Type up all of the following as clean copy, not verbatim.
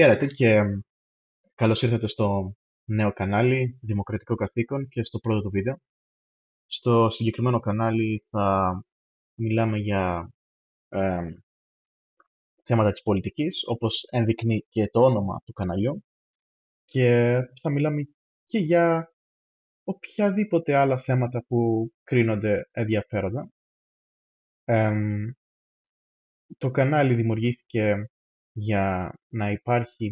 Χαίρετε και καλώς ήρθατε στο νέο κανάλι Δημοκρατικό Καθήκον και στο πρώτο του βίντεο. Στο συγκεκριμένο κανάλι θα μιλάμε για ε, θέματα της πολιτικής, όπως ενδεικνύει και το όνομα του καναλιού, και θα μιλάμε και για οποιαδήποτε άλλα θέματα που κρίνονται ενδιαφέροντα. Ε, το κανάλι δημιουργήθηκε για να υπάρχει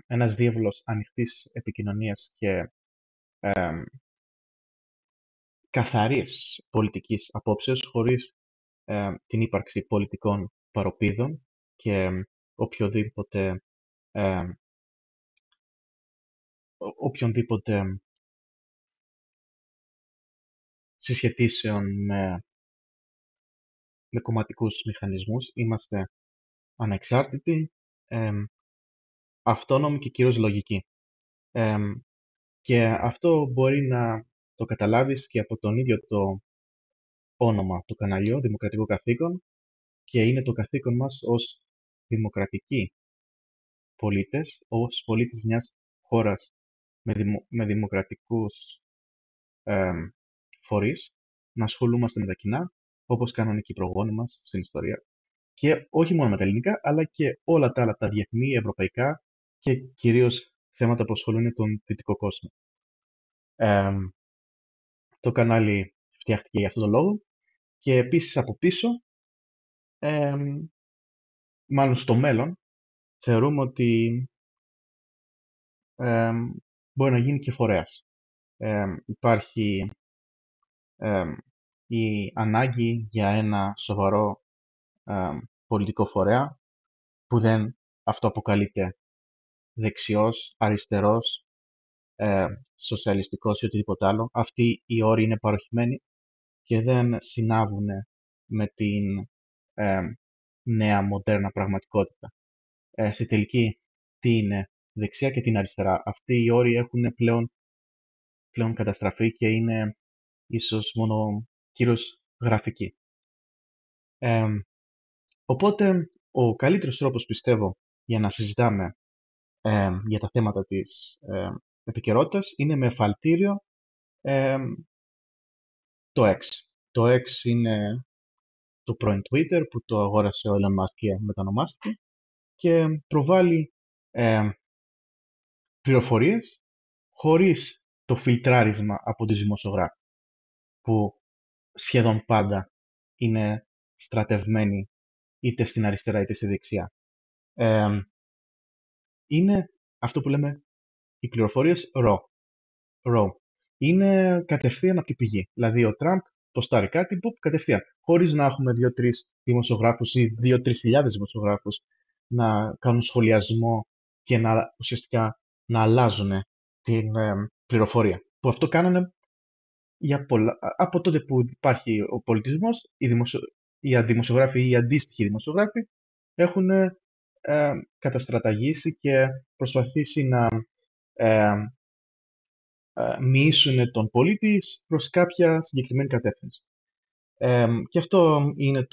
ένας διάβλος ανοιχτής επικοινωνίας και καθαρής πολιτικής απόψεως, χωρίς την ύπαρξη πολιτικών παροπίδων και οποιοδήποτε, ε, οποιονδήποτε συσχετήσεων με κομματικούς μηχανισμούς. Είμαστε ανεξάρτητοι, ε, αυτόνομοι και κυρίως λογικοί. Ε, και αυτό μπορεί να το καταλάβεις και από τον ίδιο το όνομα του καναλιού, Δημοκρατικό Καθήκον, και είναι το καθήκον μας ως δημοκρατικοί πολίτες, ως πολίτες μιας χώρας με δημοκρατικούς εμ, φορείς, να ασχολούμαστε με τα κοινά, όπως κάνανε και οι προγόνοι μας στην ιστορία. Και όχι μόνο με τα ελληνικά, αλλά και όλα τα άλλα, τα διεθνή, ευρωπαϊκά και κυρίως θέματα που ασχολούν τον δυτικό κόσμο. Εμ, το κανάλι φτιάχτηκε για αυτόν τον λόγο και επίσης από πίσω, εμ, μάλλον στο μέλλον, θεωρούμε ότι εμ, μπορεί να γίνει και φορέας. Υπάρχει εμ, η ανάγκη για ένα σοβαρό πολιτικό φορέα που δεν αυτοαποκαλείται δεξιός, αριστερός, σοσιαλιστικός ή οτιδήποτε άλλο. Αυτοί οι όροι είναι παροχημένοι και δεν συνάδουν με την νέα μοντέρνα πραγματικότητα. Στη τελική, τι είναι δεξιά και τι είναι αριστερά? Αυτοί οι όροι έχουν πλέον καταστραφεί και είναι ίσως μόνο κύριος γραφικοί. Ε, οπότε, ο καλύτερος τρόπος, πιστεύω, για να συζητάμε για τα θέματα της επικαιρότητας είναι με εφαλτήριο ε, το X. Το X είναι το πρώην Twitter που το αγόρασε ο Elon Musk και μετανομάστηκε και προβάλλει πληροφορίες χωρίς το φιλτράρισμα από τους δημοσιογράφους, που σχεδόν πάντα είναι στρατευμένοι είτε στην αριστερά είτε στη δεξιά. Ε, είναι αυτό που λέμε οι πληροφορίες raw. Είναι κατευθείαν από την πηγή. Δηλαδή, ο Τραμπ ποστάρει κάτι που κατευθείαν, χωρίς να έχουμε 2-3 δημοσιογράφους ή 2-3 χιλιάδες δημοσιογράφους να κάνουν σχολιασμό και να ουσιαστικά να αλλάζουν την πληροφορία. Που αυτό κάνανε από τότε που υπάρχει ο πολιτισμός, οι δημοσιογράφοι ή οι αντίστοιχοι δημοσιογράφοι έχουν καταστραταγήσει και προσπαθήσει να ε, μοιήσουν τον πολίτη προς κάποια συγκεκριμένη κατεύθυνση. Και αυτό είναι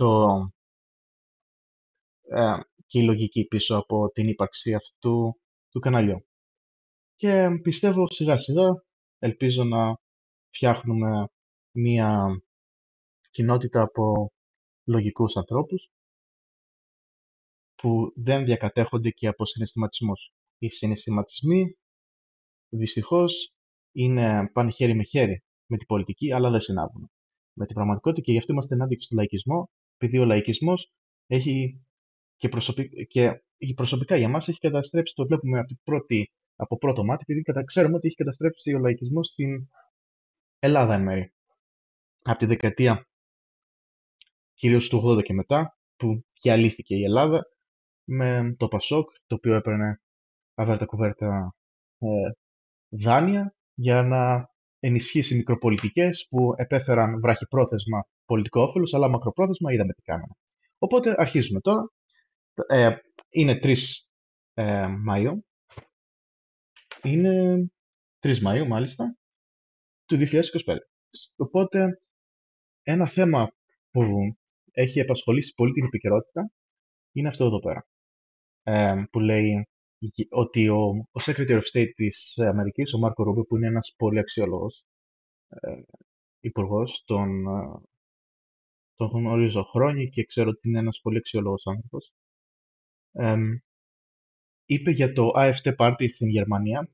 και η λογική πίσω από την ύπαρξη αυτού του καναλιού. Και πιστεύω σιγά σιγά, ελπίζω να φτιάχνουμε μία κοινότητα από λογικούς ανθρώπους που δεν διακατέχονται και από συναισθηματισμούς. Οι συναισθηματισμοί δυστυχώς πάνε χέρι με χέρι με την πολιτική, αλλά δεν συνάδουν με την πραγματικότητα και γι' αυτό είμαστε ενάντια στον λαϊκισμό, επειδή ο λαϊκισμός έχει και προσωπικά για μας έχει καταστρέψει, το βλέπουμε από πρώτο μάτι, επειδή ξέρουμε ότι έχει καταστρέψει ο λαϊκισμός στην Ελλάδα εν μέρει. Από τη δεκαετία κυρίως του 80 και μετά, που διαλύθηκε η Ελλάδα με το Πασόκ, το οποίο έπαιρνε αβέρτα κουβέρτα δάνεια για να ενισχύσει μικροπολιτικές που επέφεραν βραχυπρόθεσμα πολιτικό όφελος, αλλά μακροπρόθεσμα είδαμε τι κάναμε. Οπότε αρχίζουμε τώρα. Ε, είναι 3 Μαΐου. Είναι 3 Μαΐου μάλιστα του 2025. Οπότε ένα θέμα που έχει απασχολήσει πολύ την επικαιρότητα είναι αυτό εδώ πέρα. που λέει ότι ο Secretary of State της Αμερικής, ο Μάρκο Ρούμπιο, που είναι ένας πολύ αξιόλογος υπουργός, τον γνωρίζω χρόνια και ξέρω ότι είναι ένας πολύ αξιόλογος άνθρωπος, είπε για το AfD Party στην Γερμανία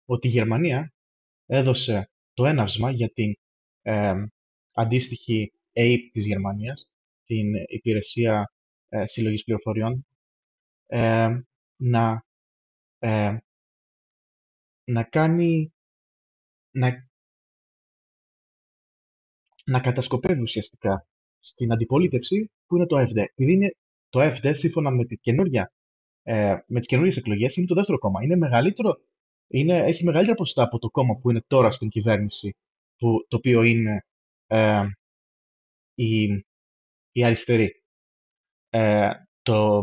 ότι η Γερμανία έδωσε το έναυσμα για την αντίστοιχη ΑΕΠ της Γερμανίας, την Υπηρεσία Συλλογής Πληροφοριών, να, ε, να κάνει, να, να κατασκοπεύει ουσιαστικά στην αντιπολίτευση που είναι το AfD. Επειδή είναι το AfD, σύμφωνα με, με τις καινούριες εκλογές, είναι το δεύτερο κόμμα. Έχει μεγαλύτερα ποσοστά από το κόμμα που είναι τώρα στην κυβέρνηση, το οποίο είναι ε, η, η αριστερή. Το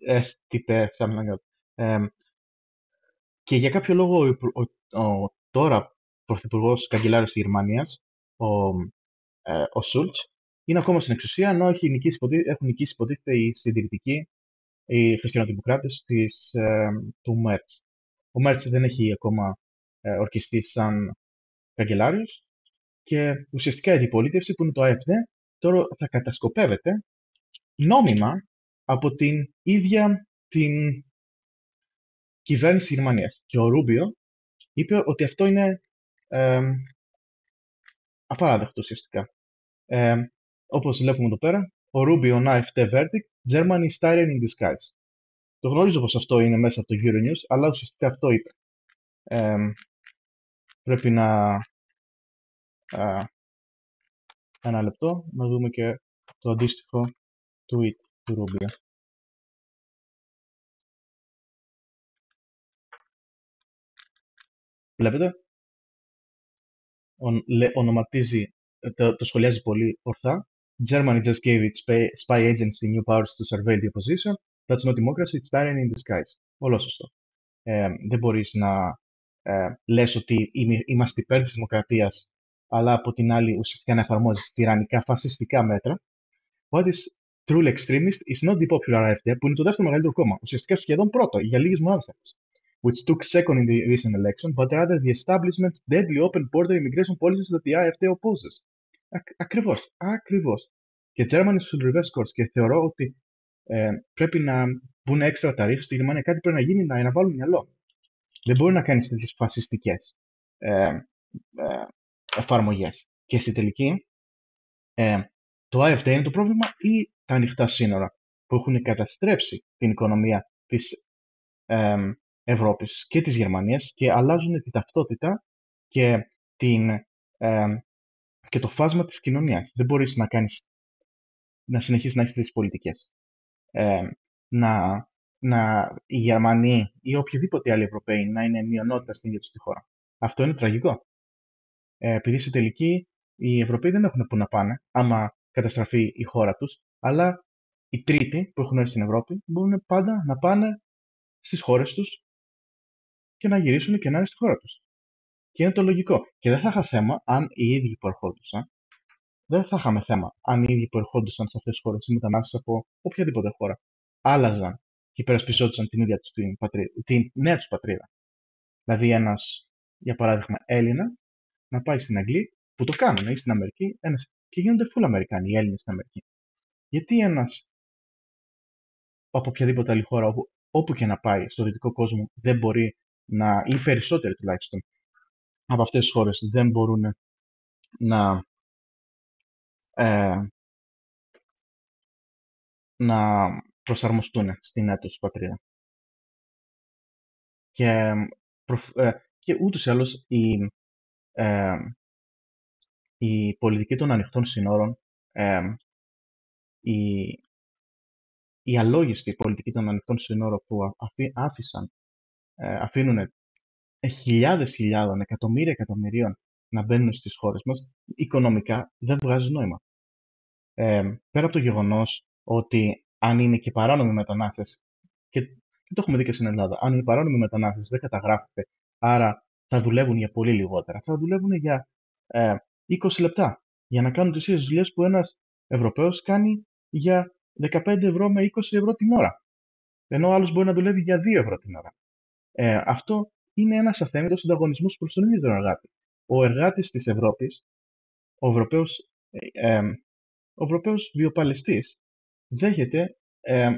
SDP, something like that. Και για κάποιο λόγο ο τώρα πρωθυπουργός καγκελάριος της Γερμανίας, ο Σούλτς, είναι ακόμα στην εξουσία, ενώ έχουν νικήσει υποτίθεται οι συντηρητικοί, οι χριστιανοδημοκράτες του Μέρτς. Ο Μέρτς δεν έχει ακόμα ορκιστεί σαν καγκελάριος και ουσιαστικά η αντιπολίτευση που είναι το AfD τώρα θα κατασκοπεύεται νόμιμα από την ίδια την κυβέρνηση της Γερμανίας. Και ο Ρούμπιο είπε ότι αυτό είναι απαράδεκτο ουσιαστικά. Όπως βλέπουμε εδώ πέρα, ο Ρούμπιο on AfD verdict, Germany is tyranny in disguise. Το γνωρίζω πως αυτό είναι μέσα από το Euronews, αλλά ουσιαστικά αυτό είπε. Πρέπει να... ένα λεπτό, να δούμε και το αντίστοιχο tweet του Ρούμπιο. Βλέπετε, ονοματίζει, το σχολιάζει πολύ ορθά. Germany just gave its spy agency new powers to surveil the opposition. That's not democracy, it's tyranny in disguise. Όλο σωστό. Δεν μπορείς να λες ότι είμαστε υπέρ της δημοκρατίας, αλλά από την άλλη ουσιαστικά να εφαρμόζεις τυραννικά φασιστικά μέτρα. What is truly extremist is not the popular AfD, που είναι το δεύτερο μεγαλύτερο κόμμα. Ουσιαστικά σχεδόν πρώτο, για λίγες μονάδες έφτασε. Which took second in the recent election, but rather the establishment's deadly open border immigration policies that the AfD opposes. Ακριβώς. Και Germany should reverse course. Και θεωρώ ότι πρέπει να μπουν έξτρα ταρίφες στη Γερμανία. Κάτι πρέπει να γίνει να βάλουν μυαλό. Δεν μπορεί να κάνεις τέτοιες φασιστικές εφαρμογές. Και στη τελική, το AfD είναι το πρόβλημα ή τα ανοιχτά σύνορα που έχουν καταστρέψει την οικονομία της Ευρώπης και της Γερμανίας και αλλάζουν την ταυτότητα και, και το φάσμα της κοινωνίας. Δεν μπορείς να συνεχίσεις να έχεις τις πολιτικές. Οι Γερμανοί ή οποιοδήποτε άλλοι Ευρωπαίοι να είναι μειονότητα στην ίδια τους τη χώρα. Αυτό είναι τραγικό. Επειδή στη τελική οι Ευρωπαίοι δεν έχουν που να πάνε άμα καταστραφεί η χώρα τους, αλλά οι τρίτοι που έχουν έρθει στην Ευρώπη μπορούν πάντα να πάνε στις χώρες τους και να γυρίσουν και να είναι στη χώρα τους. Και είναι το λογικό. Και δεν θα είχα θέμα αν οι ίδιοι που ερχόντουσαν, δεν θα είχαμε θέμα αν οι ίδιοι που ερχόντουσαν σε αυτές τις χώρες, οι μετανάστες από οποιαδήποτε χώρα, άλλαζαν και υπερασπιζόντουσαν την ίδια τους την νέα τους πατρίδα. Δηλαδή ένας, για παράδειγμα, Έλληνα να πάει στην Αγγλία, που το κάνουν ή στην Αμερική, και γίνονται full Αμερικάνοι οι Έλληνες στην Αμερική. Γιατί ένας από οποιαδήποτε άλλη χώρα, όπου και να πάει στο δυτικό κόσμο, δεν μπορεί ή περισσότεροι τουλάχιστον από αυτές τις χώρες δεν μπορούν να προσαρμοστούν στην νέα τους πατρίδα. Και ούτως ή άλλως η πολιτική των ανοιχτών συνόρων, η αλόγιστη πολιτική των ανοιχτών συνόρων που αφήνουν χιλιάδες χιλιάδων, εκατομμύρια εκατομμυρίων να μπαίνουν στις χώρες μας, οικονομικά δεν βγάζει νόημα. Πέρα από το γεγονός ότι αν είναι και παράνομοι μετανάστες, και το έχουμε δει και στην Ελλάδα, αν οι παράνομοι μετανάστες δεν καταγράφονται, άρα θα δουλεύουν για πολύ λιγότερα. Θα δουλεύουν για 20 λεπτά για να κάνουν τις ίδιες δουλειές που ένας Ευρωπαίος κάνει για 15 € με 20 € την ώρα. Ενώ ο άλλος μπορεί να δουλεύει για 2 € την ώρα. Αυτό είναι ένας αθέμητος ανταγωνισμός προς τον ίδιο τον εργάτη. Ο εργάτης της Ευρώπης, ο Ευρωπαίος, ο Ευρωπαίος βιοπαλαιστής, δέχεται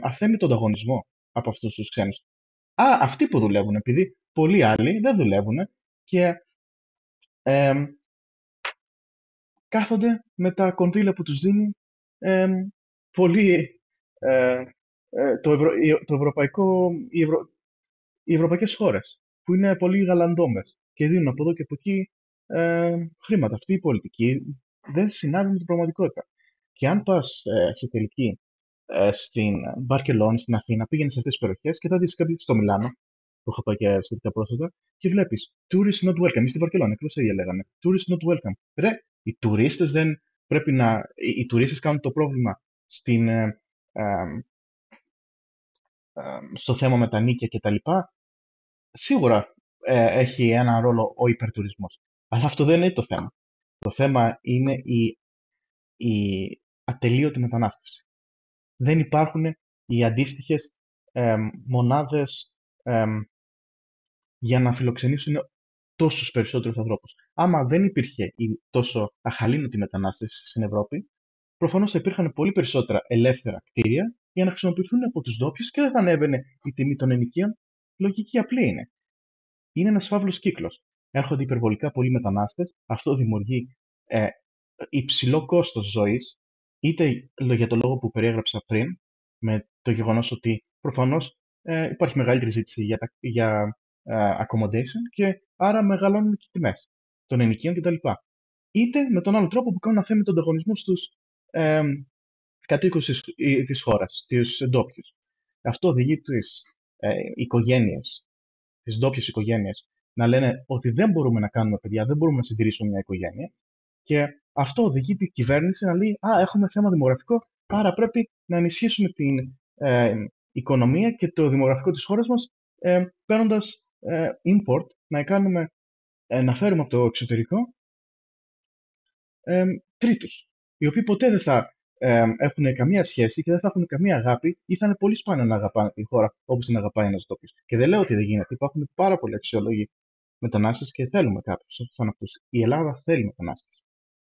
αθέμητο ανταγωνισμό από αυτούς τους ξένους. Αυτοί που δουλεύουν, επειδή πολλοί άλλοι δεν δουλεύουν και ε, κάθονται με τα κονδύλια που τους δίνει ε, πολύ, ε, το ευρωπαϊκό, οι ευρωπαϊκές χώρες, που είναι πολύ γαλαντόμες και δίνουν από εδώ και από εκεί χρήματα. Αυτή η πολιτική δεν συνάδει με την πραγματικότητα. Και αν πας σε τελική στην Μπαρκελόνη, στην Αθήνα, πήγαινε σε αυτές τις περιοχές και θα δεις κάποιο στο Μιλάνο, που είχα πάει και σχετικά πρόσφατα, και βλέπεις tourists not welcome. Ή στη Βαρκελόνη, ακριβώς ίδια λέγανε. Tourists not welcome. Ρε, οι τουρίστες δεν πρέπει να. Οι τουρίστες κάνουν το πρόβλημα ε, στο θέμα με τα νίκια κτλ. Σίγουρα έχει έναν ρόλο ο υπερτουρισμός. Αλλά αυτό δεν είναι το θέμα. Το θέμα είναι η ατελείωτη μετανάστευση. Δεν υπάρχουν οι αντίστοιχες μονάδες για να φιλοξενήσουν τόσους περισσότερους ανθρώπους. Άμα δεν υπήρχε η τόσο αχαλήνωτη μετανάστευση στην Ευρώπη, προφανώς θα υπήρχαν πολύ περισσότερα ελεύθερα κτίρια για να χρησιμοποιηθούν από τους ντόπιους και δεν θα ανέβαινε η τιμή των ενοικίων. Λογική απλή είναι. Είναι ένας φαύλος κύκλος. Έρχονται υπερβολικά πολλοί μετανάστες, αυτό δημιουργεί ε, υψηλό κόστος ζωής, είτε για το λόγο που περιέγραψα πριν, με το γεγονός ότι προφανώς υπάρχει μεγαλύτερη ζήτηση για accommodation και άρα μεγαλώνουν και οι τιμές των ενοικίων κτλ. Είτε με τον άλλο τρόπο που κάνουν αφέμη τον ανταγωνισμό στους ε, κατοίκους της χώρας, τους ντόπιους. Αυτό οδηγεί τις οικογένειες, τις ντόπιες οικογένειες, να λένε ότι δεν μπορούμε να κάνουμε παιδιά, δεν μπορούμε να συντηρήσουμε μια οικογένεια. Και αυτό οδηγεί την κυβέρνηση να λέει: έχουμε θέμα δημογραφικό, άρα πρέπει να ενισχύσουμε την οικονομία και το δημογραφικό της χώρας μας, παίρνοντας import, να φέρουμε από το εξωτερικό τρίτους, οι οποίοι ποτέ δεν θα έχουν καμία σχέση και δεν θα έχουν καμία αγάπη ή θα είναι πολύ σπάνιο να αγαπάνε τη χώρα όπως την αγαπάει ένας τόπιος. Και δεν λέω ότι δεν γίνεται. Υπάρχουν πάρα πολλοί αξιόλογοι μετανάστες και θέλουμε κάποιους σαν αυτούς. Η Ελλάδα θέλει μετανάστες.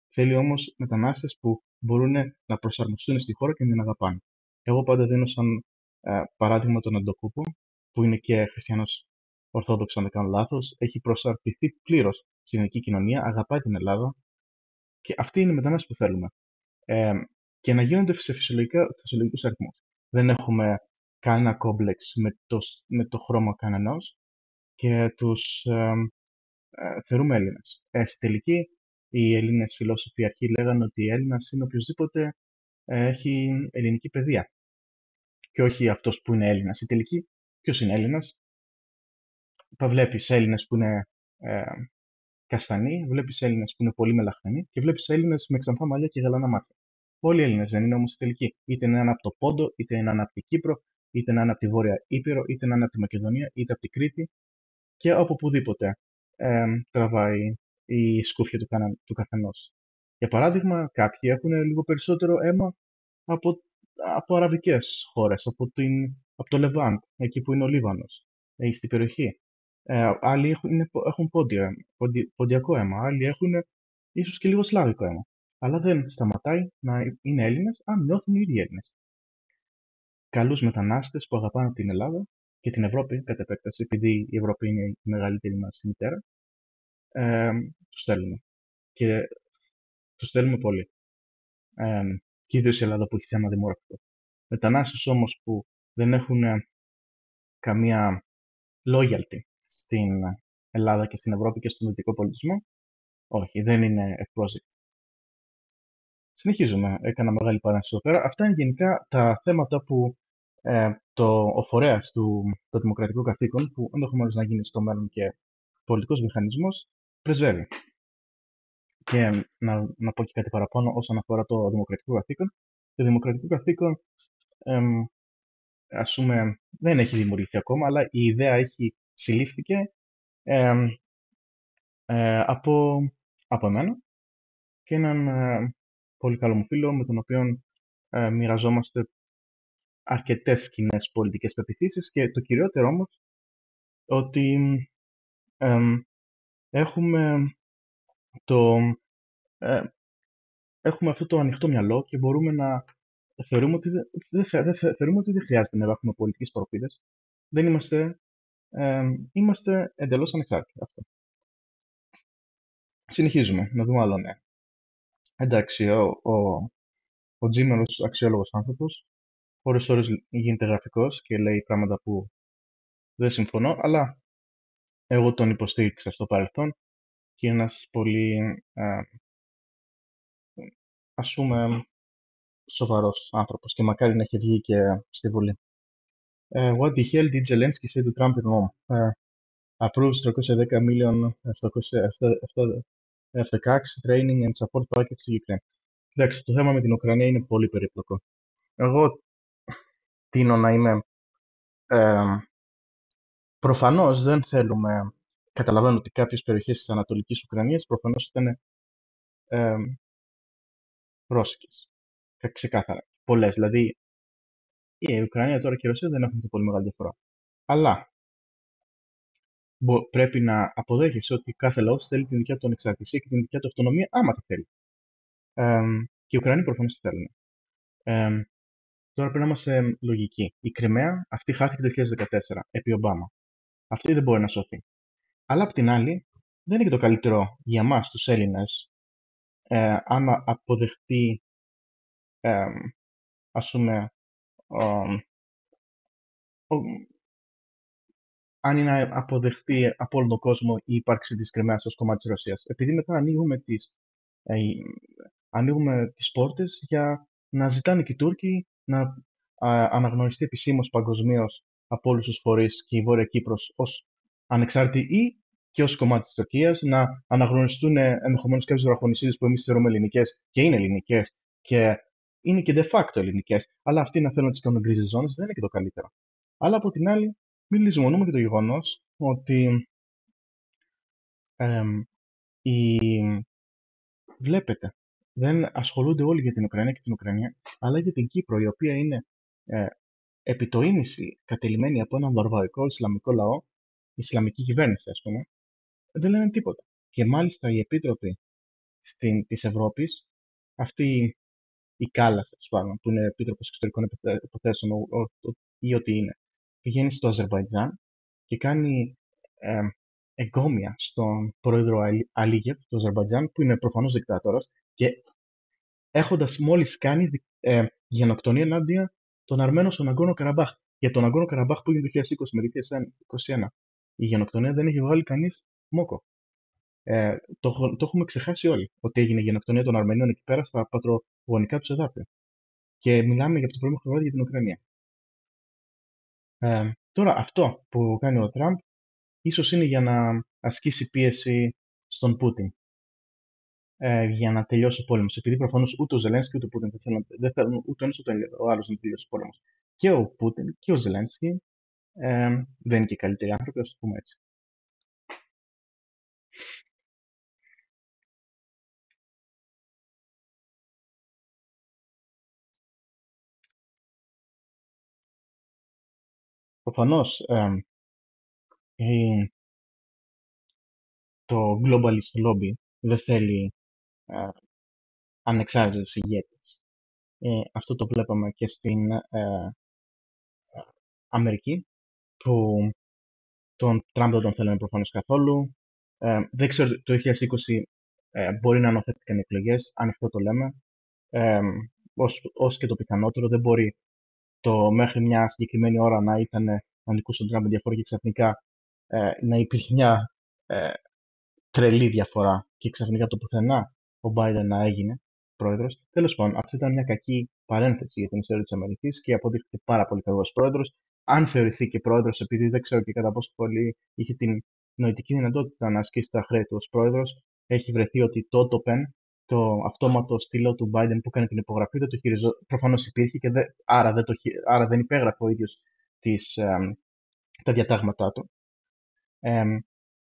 Θέλει όμως μετανάστες που μπορούν να προσαρμοστούν στη χώρα και να την αγαπάνε. Εγώ πάντα δίνω σαν παράδειγμα τον Αντοκούπο, που είναι και χριστιανός Ορθόδοξος, αν δεν κάνω λάθος. Έχει προσαρτηθεί πλήρως στην ελληνική κοινωνία, αγαπάει την Ελλάδα και αυτοί είναι οι μετανάστες που θέλουμε. Ε, και να γίνονται σε φυσιολογικούς αριθμούς. Δεν έχουμε κανένα κόμπλεξ με το χρώμα κανενός και τους θεωρούμε Έλληνες. Στη τελική, οι Έλληνες φιλόσοφοι αρχή λέγανε ότι Έλληνας είναι οποιοσδήποτε έχει ελληνική παιδεία και όχι αυτός που είναι Έλληνας. Στη τελική, ποιος είναι Έλληνας? Θα βλέπεις Έλληνες που είναι ε, καστανοί, βλέπεις Έλληνες που είναι πολύ μελαχτανοί και βλέπεις Έλληνες με ξανθά μαλλιά και γαλανά μάτια. Όλοι οι Έλληνες δεν είναι όμως στη τελική. Είτε είναι ένα από το Πόντο, είτε είναι ένα από την Κύπρο, είτε είναι ένα από τη Βόρεια Ήπειρο, είτε είναι ένα από τη Μακεδονία, είτε από την Κρήτη και από οπουδήποτε τραβάει η σκούφια του καθενός. Για παράδειγμα, κάποιοι έχουν λίγο περισσότερο αίμα από αραβικές χώρες, από το Λεβάντ, εκεί που είναι ο Λίβανος, στην περιοχή. Άλλοι έχουν ποντιακό αίμα, άλλοι έχουν ίσως και λίγο σλάβικο αίμα. Αλλά δεν σταματάει να είναι Έλληνες αν νιώθουν οι ίδιοι Έλληνες. Καλούς μετανάστες που αγαπάνε την Ελλάδα και την Ευρώπη κατ' επέκταση, επειδή η Ευρώπη είναι η μεγαλύτερη μας μητέρα, τους στέλνουμε. Και τους στέλνουμε πολύ. Ε, και ιδίως η Ελλάδα που έχει θέμα δημογραφικό. Μετανάστες όμως που δεν έχουν καμία loyalty στην Ελλάδα και στην Ευρώπη και στον δυτικό πολιτισμό, όχι, δεν είναι ευπρόσδεκτοι. Συνεχίζουμε. Έκανα μεγάλη παρένθεση εδώ πέρα. Αυτά είναι γενικά τα θέματα που ο φορέας το δημοκρατικό καθήκον, που ενδεχομένως να γίνει στο μέλλον και πολιτικός μηχανισμός, πρεσβεύει. Και να πω και κάτι παραπάνω όσον αφορά το δημοκρατικό καθήκον. Το δημοκρατικό καθήκον, ας πούμε, δεν έχει δημιουργηθεί ακόμα, αλλά η ιδέα συλλήφθηκε εμ, από εμένα και έναν πολύ καλό μου φίλο, με τον οποίο μοιραζόμαστε αρκετές κοινές πολιτικές πεποιθήσεις και το κυριότερο όμως ότι εμ, έχουμε, το, ε, έχουμε αυτό το ανοιχτό μυαλό και μπορούμε να θεωρούμε ότι θεωρούμε ότι δεν χρειάζεται να έχουμε πολιτικές προπίδες. Δεν είμαστε εντελώς ανεξάρτητοι. Αυτό. Συνεχίζουμε, να δούμε άλλο νέα. Εντάξει, ο Τζίμερος αξιόλογος άνθρωπος, ώρες γίνεται γραφικός και λέει πράγματα που δεν συμφωνώ, αλλά εγώ τον υποστήριξα στο παρελθόν και είναι ένας πολύ, ας πούμε, σοβαρός άνθρωπος και μακάρι να έχει βγει και στη Βουλή. What the hell did Zelensky say to Trump in Rome? Approves 310 million F-16 training and support package to Ukraine. Εντάξει, το θέμα με την Ουκρανία είναι πολύ περίπλοκο. Εγώ τείνω να είμαι... Ε, προφανώς δεν θέλουμε... Καταλαβαίνω ότι κάποιες περιοχές της Ανατολικής Ουκρανίας προφανώς ήταν ε, ρώσικες. Ξεκάθαρα. Πολλές. Δηλαδή, η Ουκρανία τώρα και η Ρωσία δεν έχουν και πολύ μεγάλη διαφορά. Αλλά πρέπει να αποδέχεσαι ότι κάθε λαός θέλει την δικιά του ανεξαρτησία και την δικιά του αυτονομία, άμα τη θέλει. Και οι Ουκρανοί προφανώς τη θέλουν. Τώρα πρέπει να είμαστε λογικοί. Η Κριμαία αυτή χάθηκε το 2014 επί Ομπάμα. Αυτή δεν μπορεί να σωθεί. Αλλά απ' την άλλη, δεν είναι και το καλύτερο για εμάς τους Έλληνες αν αποδεχτεί, ας πούμε, αν είναι να αποδεχτεί από όλο τον κόσμο η ύπαρξη της Κριμαίας ως κομμάτι της Ρωσίας. Επειδή μετά ανοίγουμε τις πόρτες για να ζητάνε και οι Τούρκοι να αναγνωριστεί επισήμως παγκοσμίως από όλους τους φορείς και η Βόρεια Κύπρος ως ανεξάρτητη ή και ως κομμάτι της Τουρκίας, να αναγνωριστούν ενδεχομένως κάποιες βραχονησίδες που εμείς θεωρούμε ελληνικές και είναι ελληνικές και είναι και de facto ελληνικές, αλλά αυτοί να θέλουν να τις κάνουν γκρίζες ζώνες δεν είναι και το καλύτερο. Αλλά από την άλλη, μην λησμονούμε και το γεγονός ότι η... βλέπετε, δεν ασχολούνται όλοι για την Ουκρανία και την Ουκρανία, αλλά για την Κύπρο, η οποία είναι επί το ίμιση κατελημμένη από έναν βαρβαρικό Ισλαμικό λαό, Ισλαμική κυβέρνηση, ας πούμε, δεν λένε τίποτα. Και μάλιστα οι επίτροποι της Ευρώπης, αυτή η Κάλλας, που είναι επίτροπος εξωτερικών υποθέσεων ή ό,τι είναι, πηγαίνει στο Αζερβαϊτζάν και κάνει εγκόμια στον πρόεδρο Αλίγεβ του Αζερβαϊτζάν, που είναι προφανώς δικτάτορας, και έχοντας μόλις κάνει γενοκτονία ενάντια των Αρμένων στον Αγκόρνο Καραμπάχ. Για τον Αγκόρνο Καραμπάχ που έγινε το 2020 με 2021. Η γενοκτονία δεν έχει βγάλει κανείς μόκο. Το έχουμε ξεχάσει όλοι ότι έγινε η γενοκτονία των Αρμενίων εκεί πέρα στα πατρογονικά του εδάφια. Και μιλάμε για αυτό το πρόβλημα χρωμάτι για την Ουκρανία. Τώρα, αυτό που κάνει ο Τραμπ ίσως είναι για να ασκήσει πίεση στον Πούτιν. Για να τελειώσει ο πόλεμος. Επειδή προφανώς ούτε ο Ζελένσκι ούτε ο Πούτιν δεν θέλουν ούτε ο ένας ούτε ο άλλος να τελειώσει ο πόλεμος. Και ο Πούτιν και ο Ζελένσκι δεν είναι και καλύτεροι άνθρωποι, ας το πούμε έτσι. Προφανώς το globalist lobby δεν θέλει ανεξάρτητους ηγέτες. Αυτό το βλέπαμε και στην Αμερική, που τον Τραμπ δεν τον θέλουμε προφανώς καθόλου. Δεν ξέρω, το 2020 μπορεί να αναφέρθηκαν οι εκλογές, αν αυτό το λέμε. Ως και το πιθανότερο, δεν μπορεί το μέχρι μια συγκεκριμένη ώρα να ήταν να νικούσε τον Τραμπ διαφορά και ξαφνικά να υπήρχε μια τρελή διαφορά και ξαφνικά το πουθενά ο Biden να έγινε πρόεδρος. Τέλος πάντων, αυτή ήταν μια κακή παρένθεση για την ιστορία της Αμερικής και αποδείχθηκε πάρα πολύ κακός πρόεδρος. Αν θεωρηθεί και πρόεδρος, επειδή δεν ξέρω και κατά πόσο πολύ είχε την νοητική δυνατότητα να ασκήσει τα χρέη του ως πρόεδρος, έχει βρεθεί ότι το Open, το αυτόματο στήλο του Biden που έκανε την υπογραφή, δεν το χειριζόταν. Προφανώς υπήρχε και άρα δεν υπέγραφε ο ίδιος τα διατάγματά του.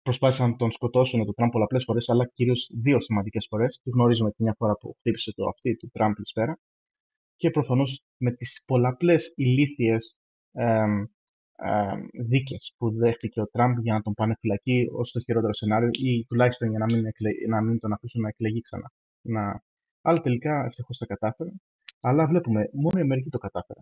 Προσπάθησαν να τον σκοτώσουν τον Τραμπ πολλαπλές φορές, αλλά κυρίως δύο σημαντικές φορές. Τη γνωρίζουμε τη μια φορά που χτύπησε το αυτί του Τραμπ τη σφαίρα. και προφανώς με τις πολλαπλές ηλίθιες δίκες που δέχτηκε ο Τραμπ για να τον πάνε φυλακή ως το χειρότερο σενάριο ή τουλάχιστον για να μην τον αφήσουν να εκλεγεί ξανά. Αλλά τελικά ευτυχώς τα κατάφερε. Αλλά βλέπουμε, μόνο η Αμερική το κατάφερε.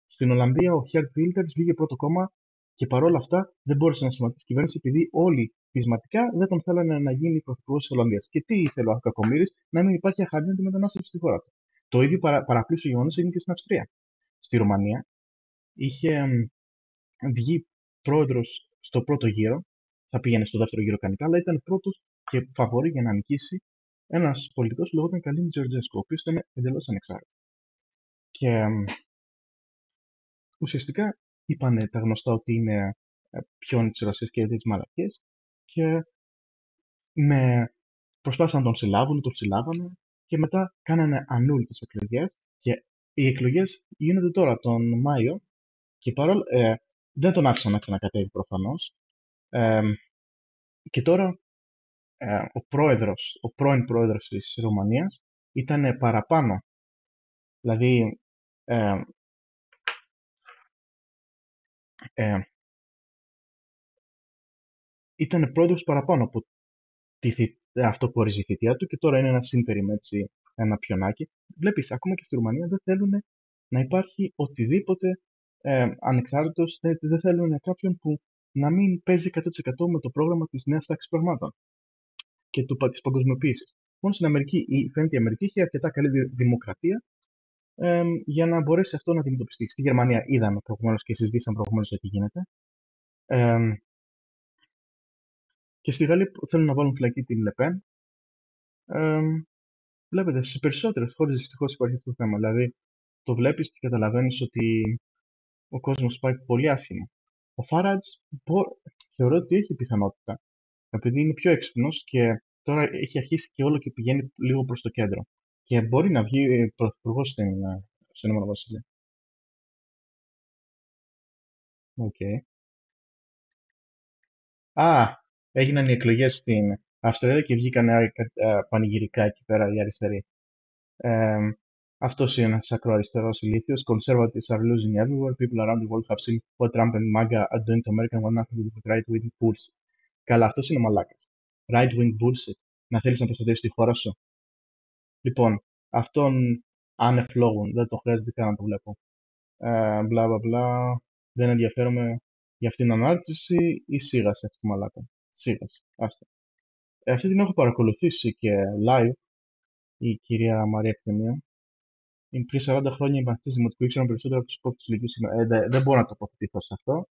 Στην Ολλανδία ο Geert Wilders βγήκε πρώτο κόμμα και παρόλα αυτά δεν μπόρεσε να σχηματίσει κυβέρνηση επειδή όλοι πεισματικά δεν τον θέλανε να γίνει πρωθυπουργό τη Ολλανδία. Και τι ήθελε ο Κακομοίρη, να μην υπάρχει αχαρνήτη μετανάστευση στη χώρα του. Το ίδιο παραπλήσιο γεγονό έγινε και στην Αυστρία. Στη Ρουμανία είχε βγει πρόεδρο στο πρώτο γύρο, θα πήγαινε στο δεύτερο γύρο κανονικά, αλλά ήταν πρώτο και φαβορή για να νικήσει ένα πολιτικό που λεγόταν Καλίνη Τζορτζέσκο, ο οποίο ήταν εντελώ ανεξάρτητο. Και ουσιαστικά είπανε τα γνωστά ότι είναι πιόνι της Ρωσίας και τις μαλακίες και προσπάθησαν να τον συλλάβουν, τον συλλάβανε και μετά κάνανε ανούλ τις εκλογές και οι εκλογές γίνονται τώρα τον Μάιο και παρόλο δεν τον άφησαν να ξανακατέβει προφανώς και τώρα ο πρώην πρόεδρος της Ρουμανίας ήταν παραπάνω, δηλαδή ε, ε, ήταν πρόεδρος παραπάνω από αυτό που ορίζει η θητεία του και τώρα είναι ένα σύντεριμ, έτσι, ένα πιονάκι. Βλέπεις, ακόμα και στη Ρουμανία δεν θέλουν να υπάρχει οτιδήποτε ανεξάρτητος, δεν θέλουν κάποιον που να μην παίζει 100% με το πρόγραμμα της νέας τάξης πραγμάτων και της παγκοσμιοποίησης. Μόνο στην Αμερική, φαίνεται η Αμερική έχει αρκετά καλή δημοκρατία για να μπορέσει αυτό να αντιμετωπιστεί. Στη Γερμανία είδαμε προηγουμένως και συζητήσαμε προηγουμένως τι γίνεται. Και στη Γαλλία θέλουν να βάλουν φυλακή την Λεπέν. Βλέπετε, στις περισσότερες χώρες δυστυχώς υπάρχει αυτό το θέμα. Δηλαδή, το βλέπεις και καταλαβαίνεις ότι ο κόσμος πάει πολύ άσχημα. Ο Φάραντζ θεωρώ ότι έχει πιθανότητα, επειδή είναι πιο έξυπνος και τώρα έχει αρχίσει και όλο και πηγαίνει λίγο προς το κέντρο. Και μπορεί να βγει πρωθυπουργός στην Ηνωμένο Βασίλειο. Okay. Α, έγιναν οι εκλογές στην Αυστραλία και βγήκαν πανηγυρικά εκεί πέρα οι αριστεροί. Αυτός είναι ένας ακροαριστερός ηλίθιος. Conservatives are losing everywhere. People around the world have seen what Trump and MAGA are doing to America when nothing to do with right-wing bullshit. Καλά, αυτός είναι μαλάκας. Right-wing bullshit. Να θέλεις να προστατεύεις τη χώρα σου. Λοιπόν, αυτόν άνευ λόγου. Δεν το χρειάζεται καν να το βλέπω. Μπλα μπλα μπλα. Δεν ενδιαφέρομαι για αυτήν την ανάρτηση ή σίγασε αυτή τη μαλάκα. Σίγασε. Άστα. Αυτή την έχω παρακολουθήσει και live η κυρία Μαρία Ευθυμίου. Πριν 40 χρόνια οι μαθητές δημοτικού ήξεραν περισσότερο από τους υπόπτους ηλικίας. Δεν μπορώ να τοποθετηθώ σε αυτό.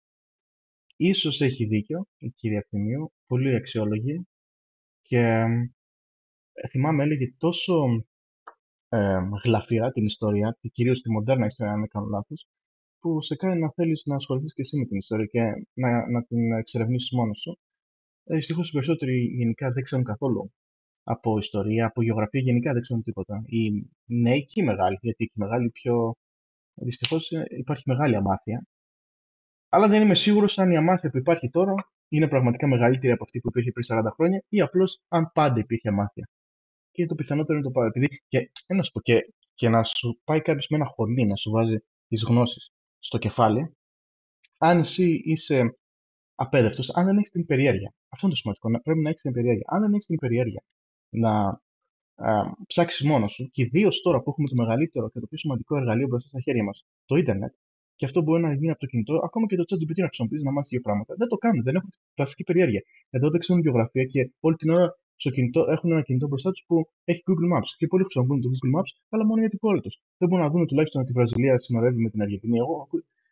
Ίσως έχει δίκιο η κυρία Ευθυμίου, πολύ αξιόλογη και θυμάμαι έλεγε τόσο γλαφυρά την ιστορία, και κυρίως τη μοντέρνα ιστορία, αν δεν κάνω λάθος, που σε κάνει να θέλεις να ασχοληθείς και εσύ με την ιστορία και να την εξερευνήσεις μόνος σου. Δυστυχώς οι περισσότεροι γενικά δεν ξέρουν καθόλου από ιστορία, από γεωγραφία, γενικά δεν ξέρουν τίποτα. Οι νέοι και οι μεγάλοι, γιατί και οι μεγάλοι πιο. Δυστυχώς υπάρχει μεγάλη αμάθεια. Αλλά δεν είμαι σίγουρος αν η αμάθεια που υπάρχει τώρα είναι πραγματικά μεγαλύτερη από αυτή που υπήρχε πριν 40 χρόνια ή απλώς αν πάντα υπήρχε αμάθεια. Και το πιθανότερο είναι το πάντα. Επειδή να σου πω, και να σου πάει κάποιο με ένα χολί να σου βάζει τις γνώσεις στο κεφάλι, αν εσύ είσαι απέδευτος, αν δεν έχεις την περιέργεια. Αυτό είναι το σημαντικό. Πρέπει να έχεις την περιέργεια. Αν δεν έχεις την περιέργεια να ψάξει μόνο σου, και ιδίω τώρα που έχουμε το μεγαλύτερο και το πιο σημαντικό εργαλείο μπροστά στα χέρια μα, το Ιντερνετ, και αυτό μπορεί να γίνει από το κινητό, ακόμα και το ChatGPT να χρησιμοποιήσει να μάθει δύο πράγματα. Δεν το κάνουν, δεν έχουν βασική περιέργεια. Εδώ δεν ξέρουν γεωγραφία και όλη την ώρα στο κινητό έχουν ένα κινητό μπροστά του που έχει Google Maps. Και πολλοί χρησιμοποιούν το Google Maps, αλλά μόνο για την πόλη του. Δεν μπορούν να δουν τουλάχιστον ότι η Βραζιλία συνορεύει με την Αργεντινή. Εγώ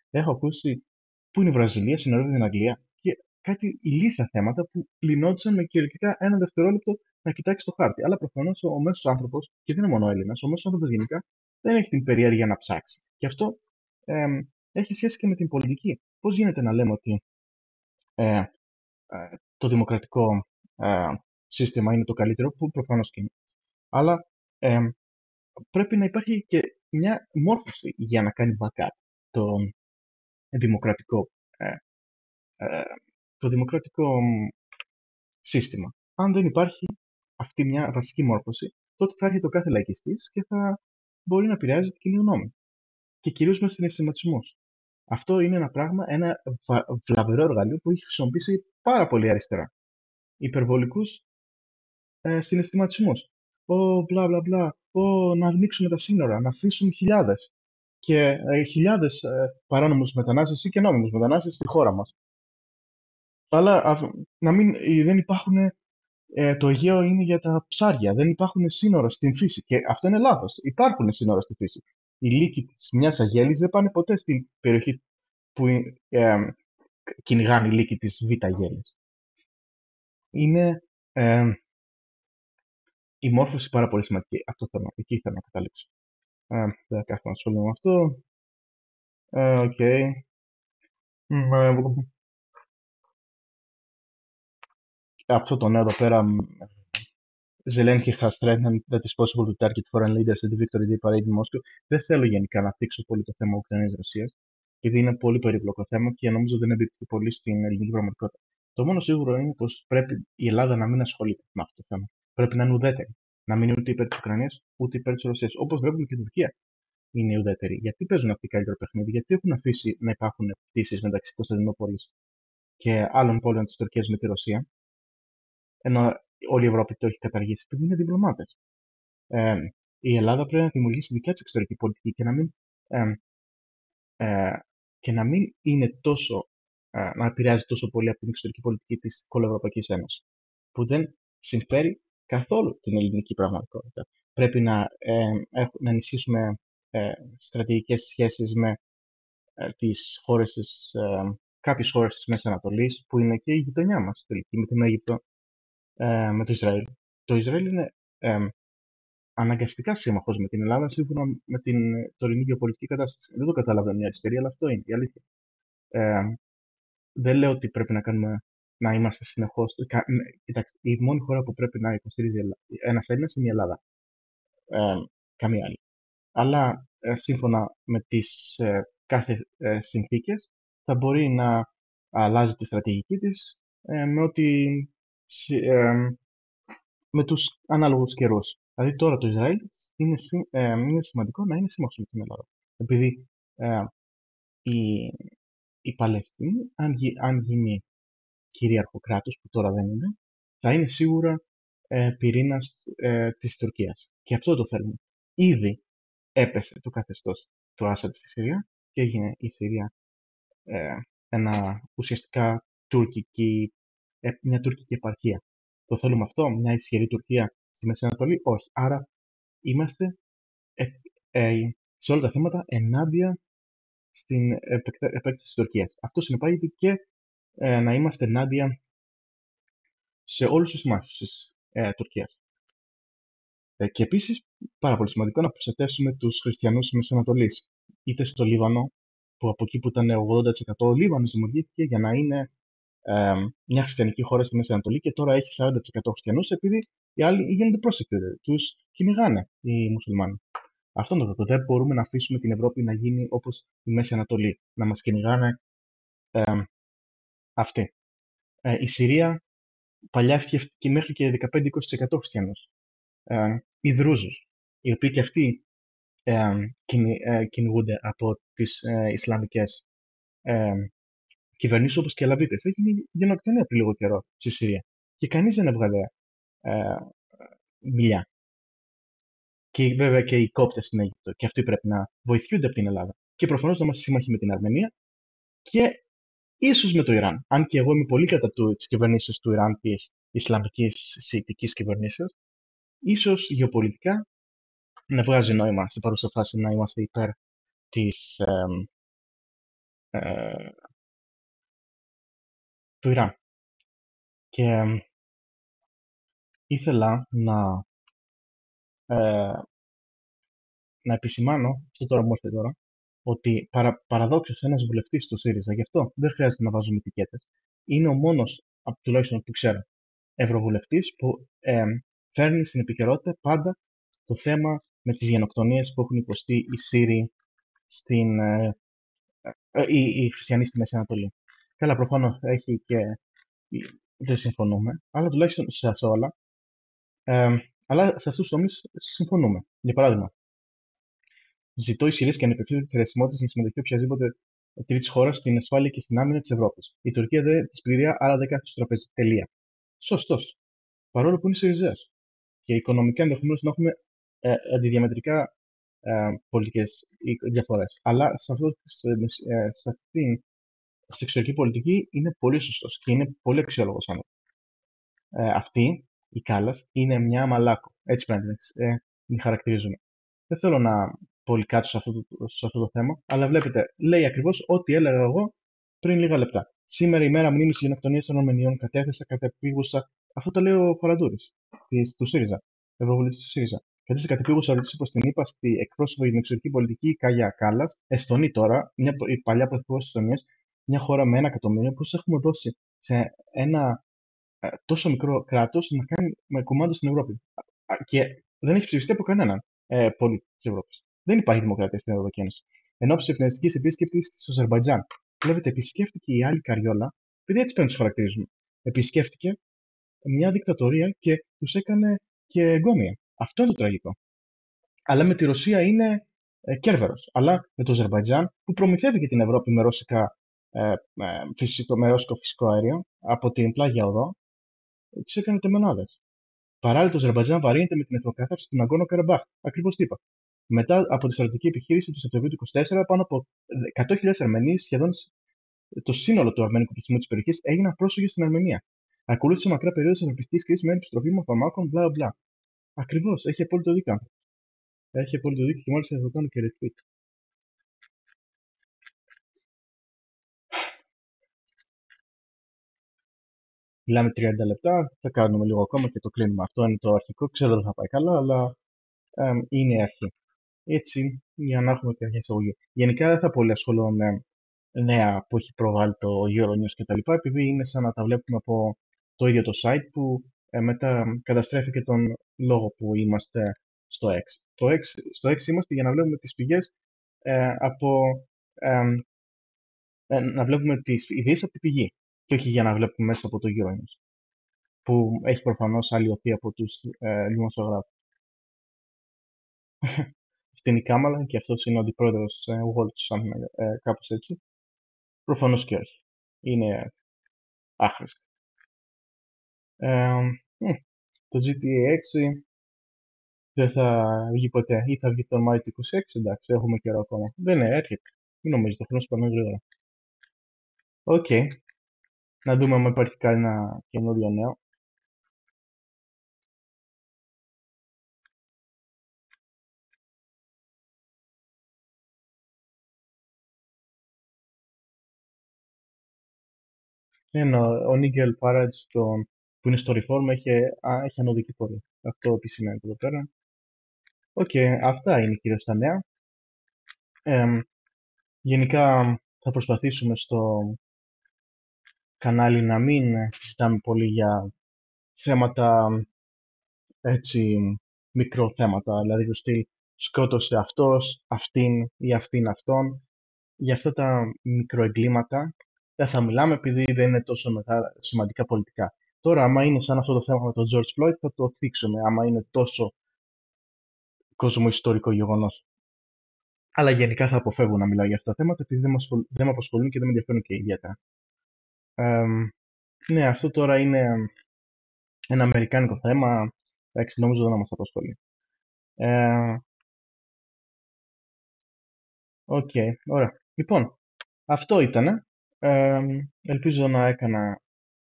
έχω ακούσει πού είναι η Βραζιλία, συνορεύει με την Αγγλία. Και κάτι ηλίθια θέματα που λυνόντουσαν με κυριολεκτικά ένα δευτερόλεπτο να κοιτάξει το χάρτη. Αλλά προφανώ ο μέσο άνθρωπο, και δεν είναι μόνο Έλληνα, ο μέσο άνθρωπο γενικά δεν έχει την περιέργεια να ψάξει. Και αυτό έχει σχέση και με την πολιτική. Πώ γίνεται να λέμε ότι ε, το δημοκρατικό σύστημα είναι το καλύτερο, που προφανώ και είναι. Αλλά πρέπει να υπάρχει και μια μόρφωση για να κάνει backup το δημοκρατικό, ε, ε, το δημοκρατικό σύστημα. Αν δεν υπάρχει αυτή μια βασική μόρφωση, τότε θα έρχεται ο κάθε λαϊκιστής και θα μπορεί να επηρεάζει την κοινή γνώμη και κυρίως με συναισθηματισμούς. Αυτό είναι ένα πράγμα, ένα βλαβερό εργαλείο που έχει χρησιμοποιήσει πάρα πολύ αριστερά. Υπερβολικούς συναισθηματισμούς. Μπλα μπλα μπλα, να ανοίξουμε τα σύνορα, να αφήσουμε χιλιάδες και χιλιάδες παράνομους μετανάστες ή και νόμιμους μετανάστες στη χώρα μας. Αλλά να μην, δεν υπάρχουν, το Αιγαίο είναι για τα ψάρια, δεν υπάρχουν σύνορα στην φύση. Και αυτό είναι λάθος. Υπάρχουν σύνορα στη φύση. Οι λύκοι της μιας αγέλης δεν πάνε ποτέ στην περιοχή που κυνηγάνε οι λύκοι της Β' αγέλης. Είναι η μόρφωση πάρα πολύ σημαντική. Αυτό θέλω, εκεί ήθελα να καταλήξω. Δεν κάθομαι να ασχολούμαι με αυτό. Οκ. Αυτό το νέο εδώ πέρα, Zelensky has threatened that it's possible to target foreign leaders at the Victory Day parade in Moscow. Δεν θέλω γενικά να θίξω πολύ το θέμα Ουκρανίας-Ρωσίας, γιατί είναι πολύ περίπλοκο θέμα και νομίζω δεν εμπίπτει πολύ στην ελληνική πραγματικότητα. Το μόνο σίγουρο είναι πως πρέπει η Ελλάδα να μην ασχολείται με αυτό το θέμα. Πρέπει να είναι ουδέτερη. Να μην είναι ούτε υπέρ τη Ουκρανία ούτε υπέρ τη Ρωσία. Όπω βλέπουμε και η Τουρκία είναι ουδέτερη. Γιατί παίζουν αυτοί καλύτερο παιχνίδι, γιατί έχουν αφήσει να υπάρχουν πτήσει μεταξύ Κωνσταντινούπολη και άλλων πόλεων τη Τουρκία με τη Ρωσία, ενώ όλη η Ευρώπη το έχει καταργήσει, επειδή είναι διπλωμάτε. Η Ελλάδα πρέπει να δημιουργήσει δικιά τη εξωτερική πολιτική ε, ε, και να μην είναι τόσο, να επηρεάζει τόσο πολύ από την εξωτερική πολιτική τη Κολοευρωπαϊκή Ένωση, που δεν συμφέρει καθόλου την ελληνική πραγματικότητα. Πρέπει να ενισχύσουμε στρατηγικές σχέσεις με κάποιες χώρες της Μέσης Ανατολής, που είναι και η γειτονιά μας τελική, με την Αίγυπτο, με το Ισραήλ. Το Ισραήλ είναι αναγκαστικά σύμμαχος με την Ελλάδα, σύμφωνα με την τωρινή γεωπολιτική κατάσταση. Δεν το καταλαβαίνω μια αριστερή, αλλά αυτό είναι η αλήθεια. Ε, δεν λέω ότι πρέπει να είμαστε συνεχώς. Κοιτάξτε, η μόνη χώρα που πρέπει να υποστηρίζει ένας Έλληνας είναι η Ελλάδα. Καμία άλλη. Αλλά σύμφωνα με τις κάθε συνθήκες θα μπορεί να αλλάζει τη στρατηγική της με με τους ανάλογους καιρούς. Δηλαδή τώρα το Ισραήλ είναι σημαντικό να είναι σύμμαχος με την Ελλάδα. Επειδή η, η Παλαιστίνη, αν γίνει κυρίαρχο κράτος, που τώρα δεν είναι, θα είναι σίγουρα πυρήνας της Τουρκίας. Και αυτό το θέλουμε. Ήδη έπεσε το καθεστώς του Άσαντ στη Συρία και έγινε η Συρία ένα ουσιαστικά μια τουρκική επαρχία. Το θέλουμε αυτό, μια ισχυρή Τουρκία στη Μέση Ανατολή? Όχι. Άρα είμαστε σε όλα τα θέματα ενάντια στην επέκταση της Τουρκίας. Αυτό συνεπάγεται και να είμαστε ενάντια σε όλους τους συμμάχους της Τουρκίας. Και επίσης, πάρα πολύ σημαντικό να προστατεύσουμε τους χριστιανούς της Μέσης Ανατολής. Είτε στο Λίβανο, που από εκεί που ήταν 80% ο Λίβανος δημιουργήθηκε για να είναι μια χριστιανική χώρα στη Μέση Ανατολή και τώρα έχει 40% χριστιανούς, επειδή οι άλλοι γίνονται πρόσεκτοι, τους κυνηγάνε οι μουσουλμάνοι. Αυτό είναι το κακό. Δεν μπορούμε να αφήσουμε την Ευρώπη να γίνει όπως η Μέση Ανατολή, να μας κυνηγάνε αυτοί. Η Συρία παλιά έφτιαξε μέχρι και 15-20% χριστιανούς. Οι Δρούζους, οι οποίοι και αυτοί κυνηγούνται από τις Ισλαμικές κυβερνήσεις όπως και οι Αλαβίτες. Έχει γίνει γενοκτονία πριν λίγο καιρό στη Συρία και κανείς δεν έβγαλε μιλιά. Και βέβαια και οι κόπτες στην Αίγυπτο. Και αυτοί πρέπει να βοηθούνται από την Ελλάδα. Και προφανώς να είμαστε σύμμαχοι με την Αρμενία και ίσως με το Ιράν. Αν και εγώ είμαι πολύ κατά της κυβερνήσεως του Ιράν, της Ισλαμικής Σιητικής κυβερνήσεως, ίσως γεωπολιτικά να βγάζει νόημα στην παρούσα φάση να είμαστε υπέρ ε, του Ιράν. Και ήθελα ε, να επισημάνω, αυτό τώρα μου έρθει τώρα, ότι παραδόξως ένας βουλευτής του ΣΥΡΙΖΑ, γι' αυτό δεν χρειάζεται να βάζουμε ετικέτες, είναι ο μόνος, τουλάχιστον που ξέρω, ευρωβουλευτής που φέρνει στην επικαιρότητα πάντα το θέμα με τις γενοκτονίες που έχουν υποστεί οι Σύριοι, οι χριστιανοί στη Μέση Ανατολή. Καλά, προφανώς έχει και δεν συμφωνούμε, αλλά τουλάχιστον σε όλα. Αλλά σε αυτούς τους τομείς συμφωνούμε. Για παράδειγμα, Ζητώ ισχυρέ και ανεπιφύλακτε αιρεσιμότητε στην συμμετοχή οποιασδήποτε τρίτη χώρα στην ασφάλεια και στην άμυνα τη Ευρώπη. Η Τουρκία δεν τη πληρεί άλλα 10 στο τραπέζι. Τελεία. Σωστό. Παρόλο που είναι ΣΥΡΙΖΑ. Και οικονομικά ενδεχομένω να έχουμε αντιδιαμετρικά πολιτικέ διαφορέ. Αλλά σε αυτή στην εξωτερική πολιτική είναι πολύ σωστό και είναι πολύ αξιόλογο άνθρωπο. Αυτή, η Κάλλα, είναι μια μαλάκο. Έτσι πρέπει να την χαρακτηρίζουμε. Δεν θέλω να πολυκάτσω σε αυτό το θέμα, αλλά βλέπετε, λέει ακριβώ ό,τι έλεγα εγώ πριν λίγα λεπτά. Σήμερα η μέρα μνήμη γενοκτονία των Αρμενιών κατέθεσα κατεπίγουσα. Αυτό το λέει ο Φαραντούρη του ΣΥΡΙΖΑ, Ευρωβουλευτή του ΣΥΡΙΖΑ. Κατέθεσα κατεπίγουσα ερώτηση προ την ύπαστη εκπρόσωπο για την εξωτερική πολιτική Κάγια Κάλλα, Εστονή τώρα, η παλιά πρωθυπουργό τη Εστονία, μια χώρα με 1 εκατομμύριο, πώ έχουμε δώσει σε ένα τόσο μικρό κράτο να κάνει με κομμάτι στην Ευρώπη. Και δεν έχει ψηφιστεί από κανέναν πολίτη τη Ευρώπη. Δεν υπάρχει δημοκρατία στην Ευρωπαϊκή Ένωση. Εν ώψη εθνιστική επίσκεψη στο Αζερβαϊτζάν. Βλέπετε, επισκέφτηκε η άλλη Καριόλα, επειδή έτσι πρέπει να του χαρακτηρίζουμε. Επισκέφτηκε μια δικτατορία και του έκανε και εγκόμια. Αυτό είναι το τραγικό. Αλλά με τη Ρωσία είναι κέρβερο. Αλλά με το Αζερβαϊτζάν, που προμηθεύει και την Ευρώπη με, με ρώσικο φυσικό αέριο από την πλάγια οδό, τι έκανε τεμενάδε. Παράλληλα, το Αζερβαϊτζάν βαρύνεται με την εθνοκάθαρση του Ναγκόνο Καραμπάχ. Ακριβώ τι είπα. Μετά από τη στρατιωτική επιχείρηση του Σεπτεμβρίου του 2024, πάνω από 100.000 Αρμενοί, σχεδόν το σύνολο του αρμένικου πληθυσμού τη περιοχή, έγιναν πρόσφυγε στην Αρμενία. Ακολούθησε μακρά περίοδο ανθρωπιστική κρίση με επιστροφή φαρμάκων, μπλα μπλα. Ακριβώ, έχει απόλυτο δίκιο. Έχει απόλυτο δίκιο και μάλιστα θα το κάνω και retweet. Μιλάμε 30 λεπτά, θα κάνουμε λίγο ακόμα και το κλείνουμε. Αυτό είναι το αρχικό. Ξέρω δεν θα πάει καλά, αλλά είναι η αρχή. Έτσι, για να έχουμε κάποια εισαγωγή. Γενικά δεν θα πολύ ασχολούμαι με νέα που έχει προβάλει το Euronews κτλ. Επειδή είναι σαν να τα βλέπουμε από το ίδιο το site που μετά καταστρέφει και τον λόγο που είμαστε στο X. Στο X είμαστε για να βλέπουμε τις πηγές από να βλέπουμε τις ειδήσεις από την πηγή και όχι για να βλέπουμε μέσα από το Euronews που έχει προφανώς αλλοιωθεί από τους δημοσιογράφους. Αυτή είναι η Κάμαλα και αυτός είναι ο αντιπρόεδρος Waltz, κάπως έτσι. Προφανώς και όχι. Είναι άχρηστο. Το GTA 6 δεν θα βγει ποτέ ή θα βγει τον Μάιο του 26, εντάξει, έχουμε καιρό ακόμα. Δεν είναι, έρχεται. Μην νομίζετε, ο χρόνος περνάει γρήγορα. Οκ. Να δούμε αν υπάρχει κανένα καινούριο νέο. Ο Nigel Farage που είναι στο Reform έχει ανωδική πορεία. Αυτό επισημαίνεται εδώ πέρα. Οκ, αυτά είναι κυρίως τα νέα. Γενικά θα προσπαθήσουμε στο κανάλι να μην συζητάμε πολύ για θέματα έτσι μικρό-θέματα, δηλαδή του στυλ σκότωσε αυτός, αυτήν ή αυτήν αυτόν. Για αυτά τα μικροεγκλήματα δεν θα μιλάμε επειδή δεν είναι τόσο σημαντικά πολιτικά. Τώρα, άμα είναι σαν αυτό το θέμα με τον George Floyd, θα το θίξουμε, άμα είναι τόσο κοσμοϊστορικό γεγονός. Αλλά γενικά θα αποφεύγω να μιλάω για αυτά τα θέματα, επειδή δεν με απασχολούν και δεν με ενδιαφέρουν και ιδιαίτερα. Ναι, αυτό τώρα είναι ένα αμερικάνικο θέμα. Εντάξει, νομίζω δεν μας απασχολεί. Οκ, ωραία. Λοιπόν, αυτό ήτανε. Ελπίζω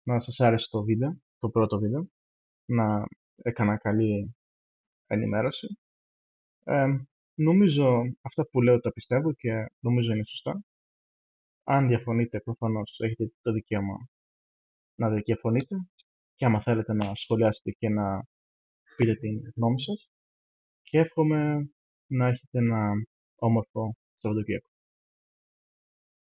να σας άρεσε το βίντεο, το πρώτο βίντεο, να έκανα καλή ενημέρωση. Νομίζω αυτά που λέω τα πιστεύω και νομίζω είναι σωστά. Αν διαφωνείτε, προφανώς έχετε το δικαίωμα να διαφωνείτε και άμα θέλετε να σχολιάσετε και να πείτε την γνώμη σας και εύχομαι να έχετε ένα όμορφο Σαββατοκύριακο.